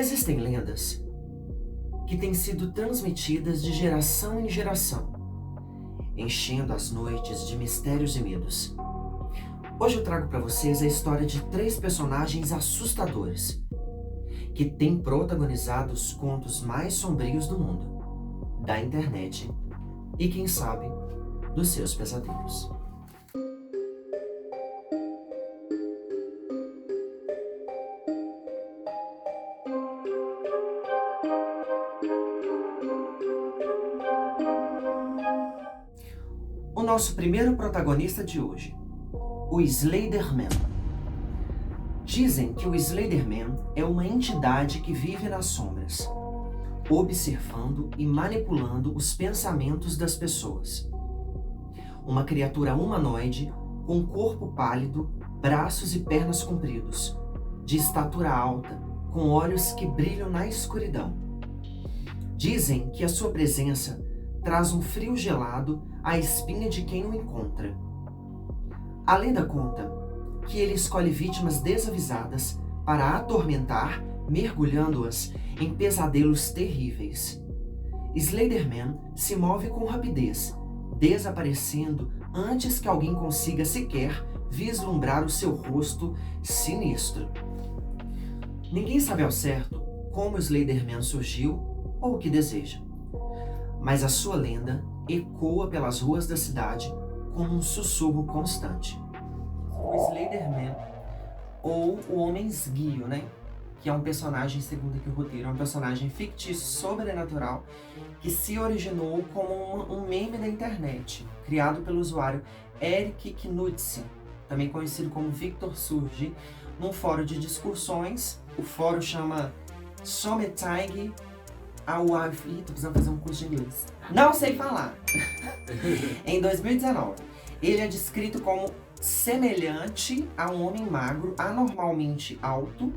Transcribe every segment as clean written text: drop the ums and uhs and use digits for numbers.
Existem lendas que têm sido transmitidas de geração em geração, enchendo as noites de mistérios e medos. Hoje eu trago para vocês a história de 3 personagens assustadores que têm protagonizado os contos mais sombrios do mundo, da internet e, quem sabe, dos seus pesadelos. O nosso primeiro protagonista de hoje, o Slenderman. Dizem que o Slenderman é uma entidade que vive nas sombras, observando e manipulando os pensamentos das pessoas. Uma criatura humanoide com corpo pálido, braços e pernas compridos, de estatura alta, com olhos que brilham na escuridão. Dizem que a sua presença traz um frio gelado à espinha de quem o encontra. A lenda conta que ele escolhe vítimas desavisadas para atormentar, mergulhando-as em pesadelos terríveis. Slenderman se move com rapidez, desaparecendo antes que alguém consiga sequer vislumbrar o seu rosto sinistro. Ninguém sabe ao certo como o Slenderman surgiu ou o que deseja, mas a sua lenda ecoa pelas ruas da cidade como um sussurro constante. O Slenderman, ou o Homem Esguio, que é um personagem, segundo aqui o roteiro, é um personagem fictício sobrenatural que se originou como um meme da internet, criado pelo usuário Eric Knudsen, também conhecido como Victor Surge, num fórum de discussões. O fórum chama Sommetage Awaf. Ih, tô precisando fazer um curso de inglês. Não sei falar! Em 2019, ele é descrito como semelhante a um homem magro, anormalmente alto,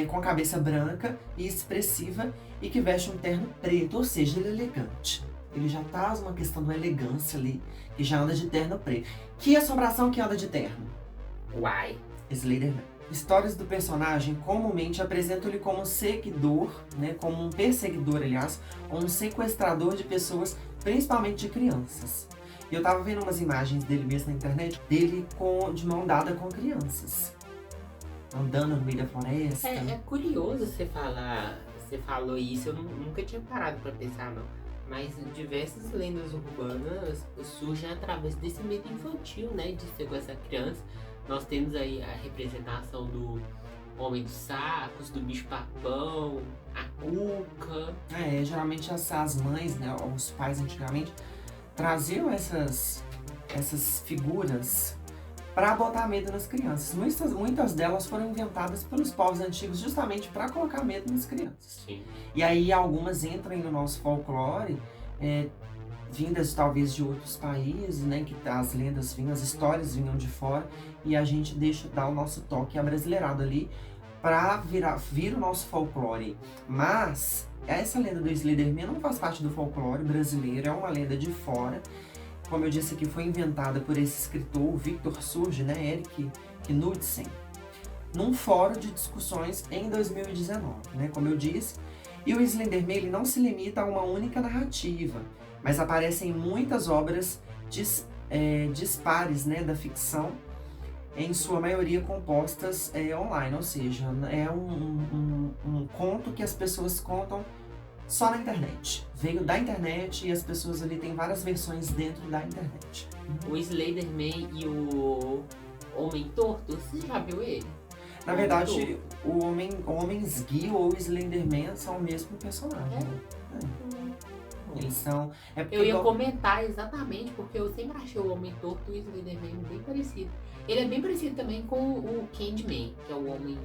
com a cabeça branca e expressiva e que veste um terno preto, ou seja, ele é elegante. Ele já traz uma questão de uma elegância ali, que já anda de terno preto. Que assombração que anda de terno? Uai! Slenderman. Histórias do personagem comumente apresentam-ele como um seguidor, como um perseguidor, aliás, ou um sequestrador de pessoas, principalmente de crianças. E eu tava vendo umas imagens dele mesmo na internet, dele de mão dada com crianças, andando no meio da floresta. É curioso você falou isso, eu nunca tinha parado pra pensar não. Mas diversas lendas urbanas surgem através desse medo infantil, de sequestrar criança. Nós temos aí a representação do Homem dos Sacos, do Bicho-Papão, a Cuca. Geralmente as mães, os pais antigamente, traziam essas figuras para botar medo nas crianças. Muitas delas foram inventadas pelos povos antigos justamente para colocar medo nas crianças. Sim. E aí algumas entram no nosso folclore, vindas talvez de outros países, que as lendas vinham, as histórias vinham de fora, e a gente dar o nosso toque abrasileirado ali para vir o nosso folclore. Mas essa lenda do Slenderman não faz parte do folclore brasileiro, é uma lenda de fora. Como eu disse aqui, foi inventada por esse escritor, Victor Surge, Eric Knudsen, num fórum de discussões em 2019, como eu disse. E o Slenderman ele não se limita a uma única narrativa, mas aparece em muitas obras dispares da ficção, em sua maioria compostas online, ou seja, é um conto que as pessoas contam só na internet. Veio da internet e as pessoas ali têm várias versões dentro da internet. O Slenderman e o Homem Torto, você já viu ele? Na verdade, o Homem Esguio ou o Slenderman são o mesmo personagem. Eles são... Eu ia comentar exatamente, porque eu sempre achei o Homem Torto e o Slenderman bem parecido. Ele é bem parecido também com o Candyman, que é o Homem...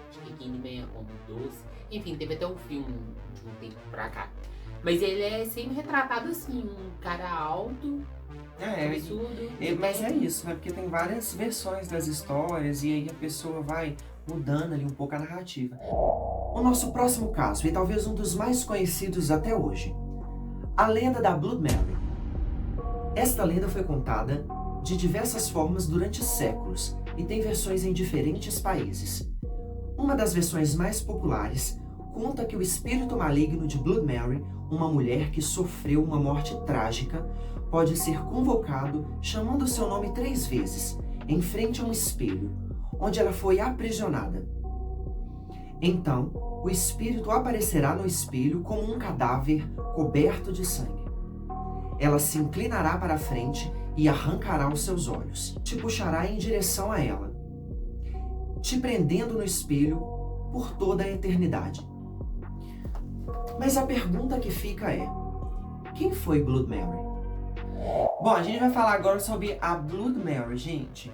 Acho que Candyman é Homem Doce. Enfim, teve até um filme de um tempo pra cá. Mas ele é sempre retratado assim, um cara alto, cabeçudo. Mas é isso, porque tem várias versões das histórias e aí a pessoa vai mudando ali um pouco a narrativa. O nosso próximo caso, e talvez um dos mais conhecidos até hoje, a lenda da Blood Mary. Esta lenda foi contada de diversas formas durante séculos e tem versões em diferentes países. Uma das versões mais populares conta que o espírito maligno de Blood Mary, uma mulher que sofreu uma morte trágica, pode ser convocado chamando seu nome 3 vezes, em frente a um espelho, onde ela foi aprisionada. Então, o espírito aparecerá no espelho como um cadáver coberto de sangue. Ela se inclinará para a frente e arrancará os seus olhos. Te puxará em direção a ela, te prendendo no espelho por toda a eternidade. Mas a pergunta que fica é: quem foi Blood Mary? Bom, a gente vai falar agora sobre a Blood Mary, gente.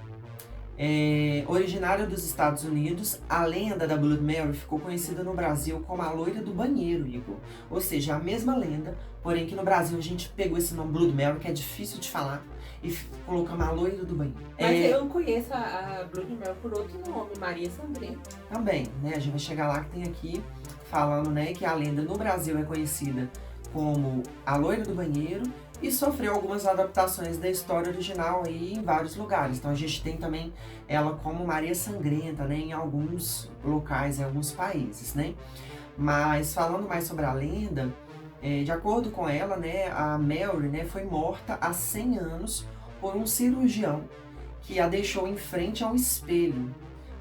Originária dos Estados Unidos, a lenda da Blood Mary ficou conhecida no Brasil como a loira do banheiro, Igor. Ou seja, a mesma lenda, porém que no Brasil a gente pegou esse nome Blood Mary, que é difícil de falar, e colocamos a loira do banheiro. Mas eu conheço a Blood Mary por outro nome, Maria Sangrenta. Também, né? A gente vai chegar lá que tem aqui falando, né, que a lenda no Brasil é conhecida como a loira do banheiro e sofreu algumas adaptações da história original aí em vários lugares. Então a gente tem também ela como Maria Sangrenta, né, em alguns locais, em alguns países, né? Mas falando mais sobre a lenda, de acordo com ela, né, a Mary, né, foi morta há 100 anos por um cirurgião que a deixou em frente a um espelho.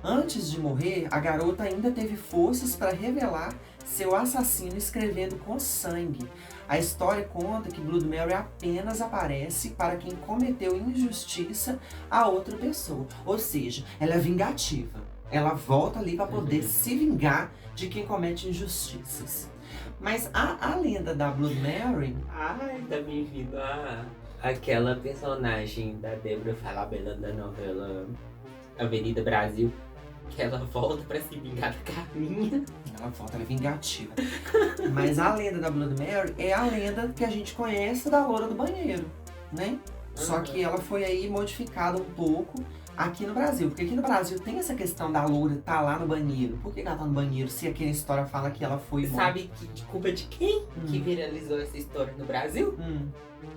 Antes de morrer, a garota ainda teve forças para revelar seu assassino escrevendo com sangue. A história conta que Blood Mary apenas aparece para quem cometeu injustiça a outra pessoa. Ou seja, ela é vingativa. Ela volta ali para poder se vingar de quem comete injustiças. Mas a lenda da Blood Mary... Ai, tá me vindo aquela personagem da Débora Falabella da novela Avenida Brasil, que ela volta pra se vingar da Carminha. Ela volta, ela é vingativa. Mas a lenda da Blood Mary é a lenda que a gente conhece da loura do banheiro, né? Só que ela foi aí modificada um pouco aqui no Brasil. Porque aqui no Brasil tem essa questão da loura tá lá no banheiro. Por que ela tá no banheiro se aqui na história fala que ela foi morta? Sabe de culpa de quem que viralizou essa história no Brasil?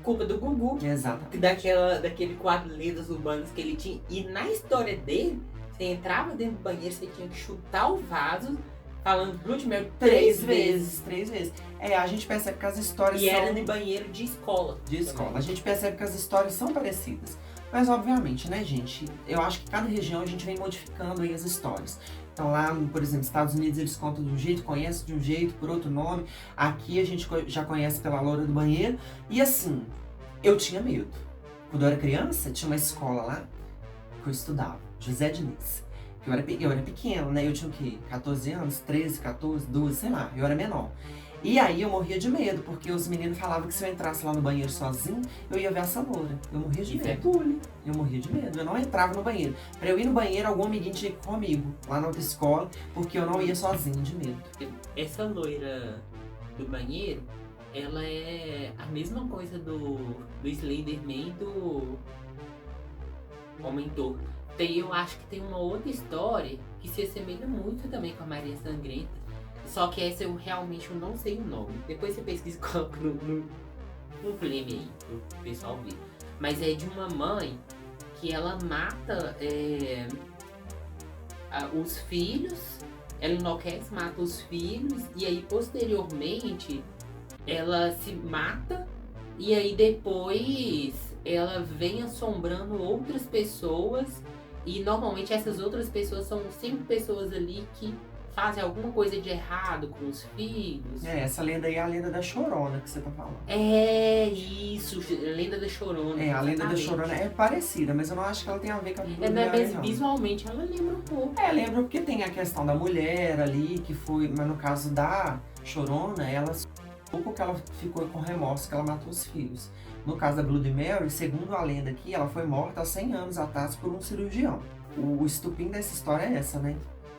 Culpa do Gugu. Exato. Daquele quadro Lendas Urbanas que ele tinha. E na história dele, você entrava dentro do banheiro, você tinha que chutar o vaso, falando Blood Mary 3 vezes. 3 vezes. A gente percebe que as histórias E são... era de banheiro de escola. De escola. A gente percebe que as histórias são parecidas. Mas, obviamente, né, gente? Eu acho que cada região a gente vem modificando aí as histórias. Então, lá, por exemplo, Estados Unidos, eles contam de um jeito, conhecem de um jeito, por outro nome. Aqui a gente já conhece pela loura do banheiro. E assim, eu tinha medo. Quando eu era criança, tinha uma escola lá que eu estudava, José Diniz. Eu era pequeno, né? Eu tinha o quê? 14 anos? 13, 14, 12, sei lá. Eu era menor. E aí eu morria de medo, porque os meninos falavam que se eu entrasse lá no banheiro sozinho, eu ia ver essa loura. Eu morria de medo. Eu morria de medo. Eu não entrava no banheiro. Pra eu ir no banheiro, algum amiguinho tinha que ir comigo, lá na outra escola, porque eu não ia sozinho de medo. Essa loira do banheiro, ela é a mesma coisa do Slenderman e do Homem-Torto. Eu acho que tem uma outra história que se assemelha muito também com a Maria Sangrenta. Só que essa eu realmente não sei o nome. Depois você pesquisa e coloca no flame aí, pro pessoal ver. Mas é de uma mãe que ela mata os filhos, ela enlouquece, mata os filhos, e aí posteriormente ela se mata, e aí depois ela vem assombrando outras pessoas, e normalmente essas outras pessoas são sempre pessoas ali que fazem alguma coisa de errado com os filhos. Essa lenda aí é a lenda da Chorona que você tá falando. É isso, a lenda da Chorona. A lenda da Chorona é parecida, mas eu não acho que ela tem a ver com a Blood Mary, não. Visualmente ela lembra um pouco. Lembra porque tem a questão da mulher ali, que foi, mas no caso da Chorona, ela porque ela ficou com remorso que ela matou os filhos. No caso da Blood Mary, segundo a lenda aqui, ela foi morta há 100 anos atrás por um cirurgião. O estupim dessa história é essa, né?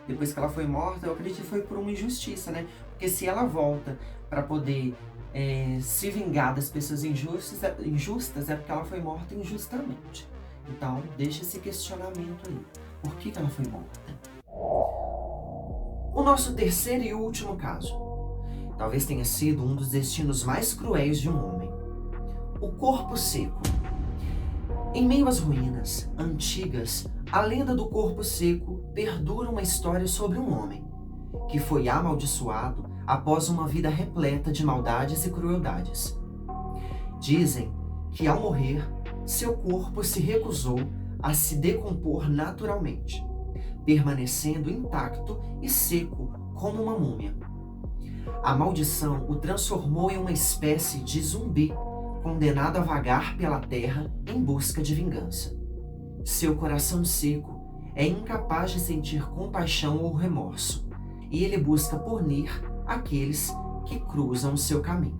Depois que ela foi morta, eu acredito que foi por uma injustiça, né? Porque se ela volta para poder se vingar das pessoas injustas é porque ela foi morta injustamente. Então, deixa esse questionamento aí. Por que ela foi morta? O nosso terceiro e último caso. Talvez tenha sido um dos destinos mais cruéis de um homem. O corpo seco. Em meio às ruínas antigas, A lenda do corpo seco perdura uma história sobre um homem que foi amaldiçoado após uma vida repleta de maldades e crueldades. Dizem que ao morrer, seu corpo se recusou a se decompor naturalmente, permanecendo intacto e seco como uma múmia. A maldição o transformou em uma espécie de zumbi, condenado a vagar pela terra em busca de vingança. Seu coração seco é incapaz de sentir compaixão ou remorso, e ele busca punir aqueles que cruzam seu caminho.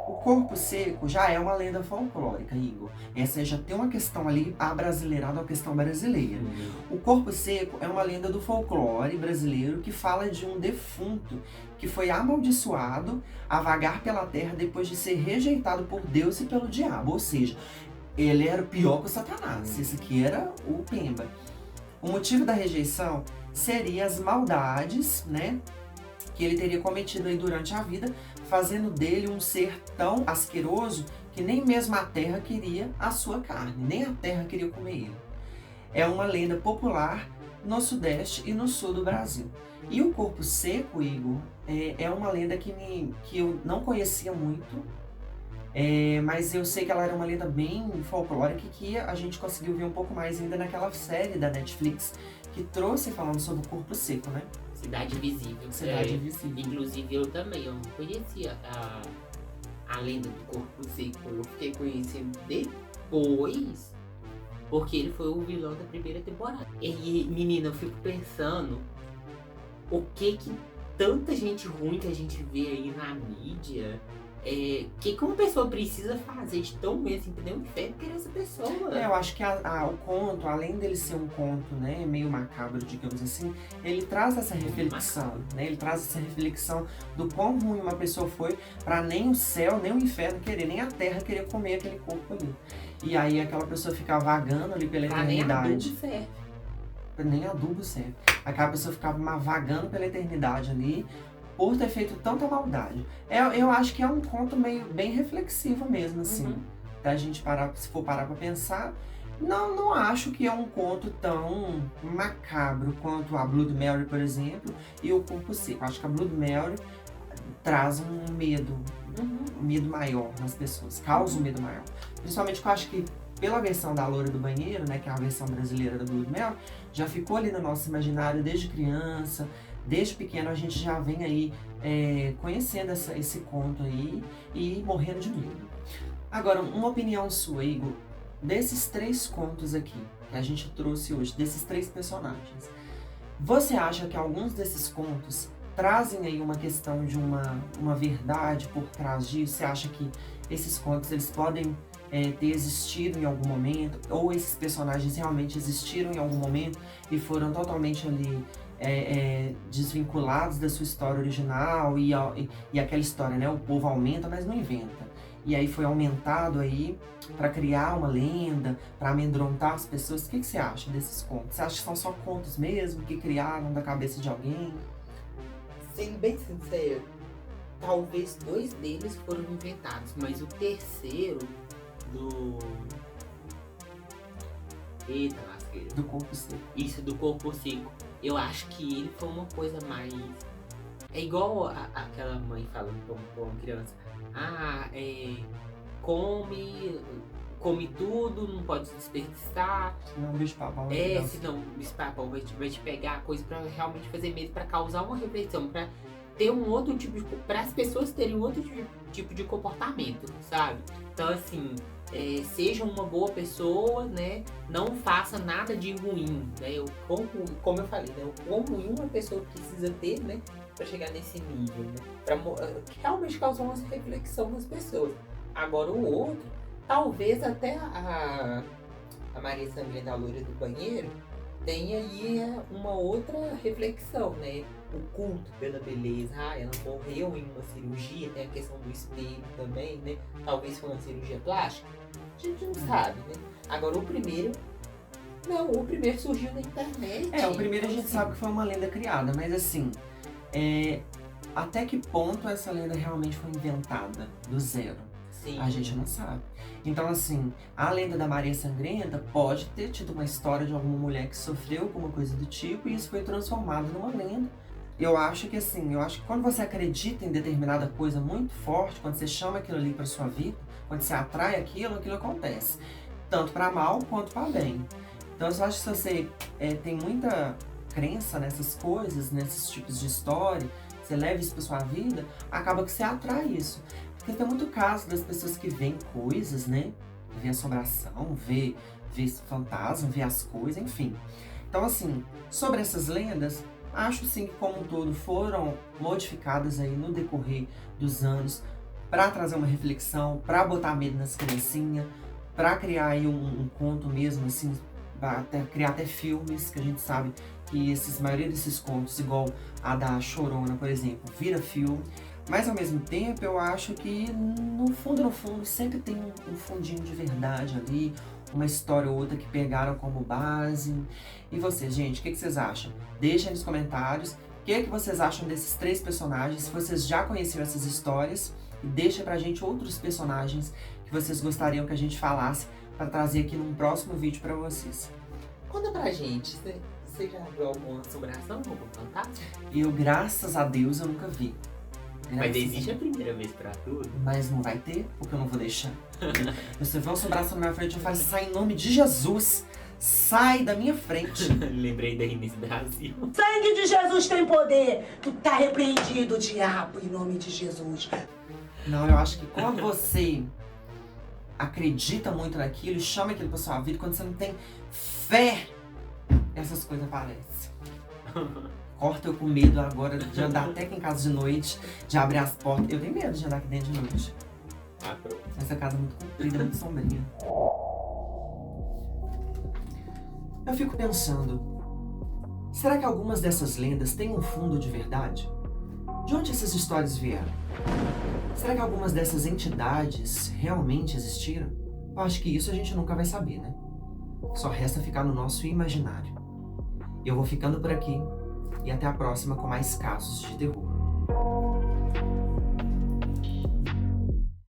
O corpo seco já é uma lenda folclórica, Igor. Essa já tem uma questão ali abrasileirada, uma questão brasileira. O corpo seco é uma lenda do folclore brasileiro que fala de um defunto que foi amaldiçoado a vagar pela terra depois de ser rejeitado por Deus e pelo diabo. Ou seja, ele era pior que o Satanás. Esse aqui era o Pemba. O motivo da rejeição seria as maldades, né, que ele teria cometido aí durante a vida, fazendo dele um ser tão asqueroso que nem mesmo a terra queria a sua carne, nem a terra queria comer ele. É uma lenda popular no sudeste e no sul do Brasil. E o corpo seco, Igor, é uma lenda que eu não conhecia muito, mas eu sei que ela era uma lenda bem folclórica e que a gente conseguiu ver um pouco mais ainda naquela série da Netflix que trouxe falando sobre o corpo seco, né? Cidade Invisível. Cidade Invisível. Inclusive eu também, eu não conhecia a lenda do corpo seco. Eu fiquei conhecendo depois, porque ele foi o vilão da primeira temporada. E, menina, eu fico pensando o que tanta gente ruim que a gente vê aí na mídia, que uma pessoa precisa fazer de tão mesmo, entendeu? Inferno que essa pessoa. Eu acho que o conto, além dele ser um conto, né, meio macabro, digamos assim, ele traz essa reflexão, né? Ele traz essa reflexão do quão ruim uma pessoa foi pra nem o céu, nem o inferno querer, nem a terra querer comer aquele corpo ali. E aí aquela pessoa fica vagando ali pela eternidade. Nem adubo serve. Nem adubo serve. Aquela pessoa ficava vagando pela eternidade ali, por ter feito tanta maldade. Eu acho que é um conto bem reflexivo mesmo, assim. Da gente se for parar pra pensar, não acho que é um conto tão macabro quanto a Blood Mary, por exemplo, e o Corpo Seco. Acho que a Blood Mary traz um medo maior nas pessoas, causa um medo maior. Principalmente porque eu acho que pela versão da Loura do Banheiro, né, que é a versão brasileira da Blood Mary, já ficou ali no nosso imaginário desde criança. Desde pequeno a gente já vem aí conhecendo esse conto aí e morrendo de medo. Agora, uma opinião sua, Igor, desses 3 contos aqui que a gente trouxe hoje, desses 3 personagens, você acha que alguns desses contos trazem aí uma questão de uma verdade por trás disso? Você acha que esses contos eles podem ter existido em algum momento, ou esses personagens realmente existiram em algum momento e foram totalmente ali desvinculados da sua história original e aquela história, né? O povo aumenta, mas não inventa. E aí foi aumentado aí para criar uma lenda, para amedrontar as pessoas. O que você acha desses contos? Você acha que são só contos mesmo, que criaram da cabeça de alguém? Sendo bem sincero, talvez 2 deles foram inventados, mas o terceiro Eita, lasqueira. Do corpo seco. Isso, do corpo seco. Eu acho que ele foi uma coisa mais... É igual aquela mãe falando pra uma criança. Come tudo, não pode se desperdiçar. Senão o bicho-papão senão o bicho-papão vai te pegar a coisa pra realmente fazer medo, pra causar uma reflexão, pra ter um outro tipo de... Pra as pessoas terem um outro tipo de comportamento, sabe? Então, assim... seja uma boa pessoa, né? Não faça nada de ruim, né? Como eu falei, né? O quão ruim uma pessoa precisa ter, né? Pra chegar nesse nível, né? Pra realmente causar uma reflexão nas pessoas. Agora o outro, talvez até a Maria Sangrenta, a Loura do Banheiro, tenha aí uma outra reflexão, né? O culto pela beleza. Ela morreu em uma cirurgia, tem a questão do espelho também, né? Talvez foi uma cirurgia plástica. A gente não sabe, né? Agora o primeiro surgiu na internet. O primeiro a gente sabe que foi uma lenda criada, mas assim, até que ponto essa lenda realmente foi inventada do zero? Sim. A gente não sabe. Então, assim, a lenda da Maria Sangrenta pode ter tido uma história de alguma mulher que sofreu alguma coisa do tipo e isso foi transformado numa lenda. Eu acho que quando você acredita em determinada coisa muito forte, quando você chama aquilo ali pra sua vida, quando você atrai aquilo acontece. Tanto para mal quanto para bem. Então, eu acho que se você tem muita crença nessas coisas, nesses tipos de história, você leva isso pra sua vida, acaba que você atrai isso. Porque tem muito caso das pessoas que veem coisas, né? Vê assombração, vê fantasma, vê as coisas, enfim. Então, assim, sobre essas lendas, acho sim que como um todo foram modificadas aí no decorrer dos anos para trazer uma reflexão, para botar medo nas criancinhas, para criar aí um conto mesmo, assim, criar até filmes, que a gente sabe que a maioria desses contos, igual a da Chorona, por exemplo, vira filme. Mas ao mesmo tempo, eu acho que no fundo, sempre tem um fundinho de verdade ali, uma história ou outra que pegaram como base. E vocês, gente, o que vocês acham? Deixem nos comentários o que vocês acham desses 3 personagens, se vocês já conheciam essas histórias. E deixa pra gente outros personagens que vocês gostariam que a gente falasse para trazer aqui num próximo vídeo pra vocês. Conta pra gente, você já viu alguma assombração, algum fantasma? Eu, graças a Deus, eu nunca vi. Mas existe a primeira vez pra tudo. Mas não vai ter, porque eu não vou deixar. Você vê um assombração na minha frente, eu falo, sai em nome de Jesus. Sai da minha frente. Lembrei da Inês Brasil. Sangue de Jesus tem poder. Tu tá repreendido, diabo, em nome de Jesus. Não, eu acho que quando você acredita muito naquilo e chama aquilo pra sua vida, quando você não tem fé, essas coisas aparecem. Corta eu com medo agora de andar até aqui em casa de noite, de abrir as portas. Eu tenho medo de andar aqui dentro de noite. Pronto. Essa casa é muito comprida, muito sombria. Eu fico pensando, será que algumas dessas lendas têm um fundo de verdade? De onde essas histórias vieram? Será que algumas dessas entidades realmente existiram? Eu acho que isso a gente nunca vai saber, né? Só resta ficar no nosso imaginário. Eu vou ficando por aqui e até a próxima com mais casos de terror.